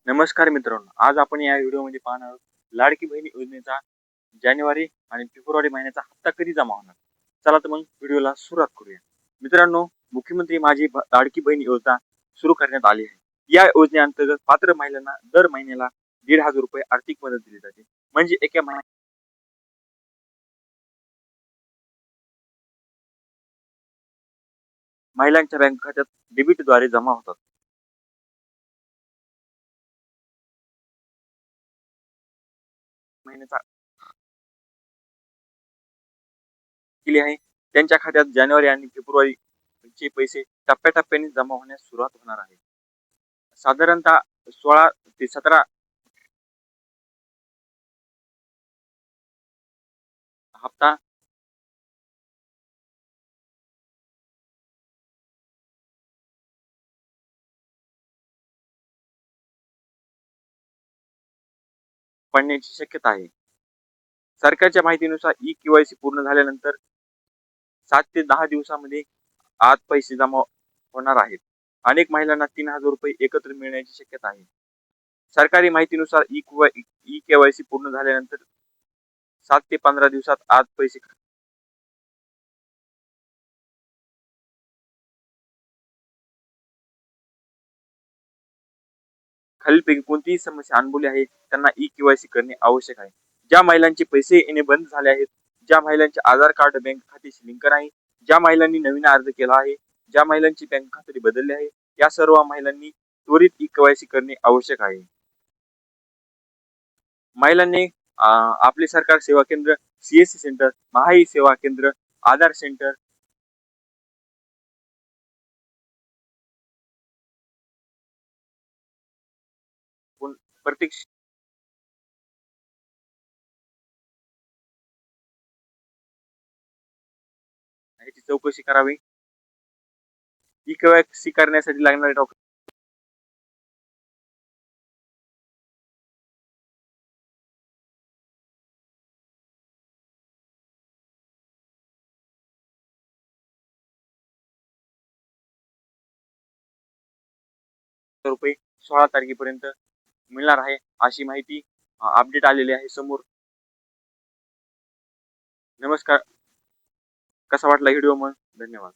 नमस्कार मित्रांनो, आज आपण या व्हिडिओमध्ये पाहणार आहोत लाडकी बहीण योजनेचा जानेवारी आणि फेब्रुवारी महिन्याचा हप्ता कधी जमा होणार. चला तर मग व्हिडिओला सुरुवात करूया. मित्रांनो, मुख्यमंत्री माझी लाडकी बहीण योजना सुरू करण्यात आली आहे. या योजनेअंतर्गत पात्र महिलांना दर महिन्याला 1,500 रुपये आर्थिक मदत दिली जाते. म्हणजे एका महिलांच्या बँक खात्यात डेबिटद्वारे जमा होतात. महिन्याचा केली आहे त्यांच्या खात्यात जानेवारी आणि फेब्रुवारीचे पैसे टप्प्याटप्प्याने जमा होण्यास सुरुवात होणार आहे. साधारणतः 16 ते 17 हप्ता पडण्याची शक्यता आहे. सरकारच्या माहितीनुसार ई-केवायसी पूर्ण झाल्यानंतर 7 ते 10 दिवसामध्ये आत पैसे जमा होणार आहेत. अनेक महिलांना 3,000 रुपये एकत्र मिळण्याची शक्यता आहे. सरकारी माहितीनुसार ई-केवायसी पूर्ण झाल्यानंतर 7 ते 15 दिवसात आत पैसे खालीलपैकी कोणतीही समस्या अनुभवली आहे त्यांना ई-केवायसी करणे आवश्यक आहे. ज्या महिलांचे पैसे येणे बंद झाले आहेत, ज्या महिलांचे आधार कार्ड बँक खात्याशी लिंक नाही, ज्या महिलांनी नवीन अर्ज केला आहे, ज्या महिलांची बँक खाते बदलले आहे, या सर्व महिलांनी त्वरित ई-केवायसी करणे आवश्यक आहे. महिलांनी आपले सरकार सेवा केंद्र, सीएससी सेंटर, महाई सेवा केंद्र, आधार सेंटर प्रत्येक ह्याची चौकशी करावी. ई-केवायसी करण्यासाठी लागणारे डॉक्युमेंट रुपये 16 तारखेपर्यंत मिळणार आहे अशी माहिती अपडेट आलेली आहे समोर. नमस्कार. कसा वाटला व्हिडिओ मग? धन्यवाद.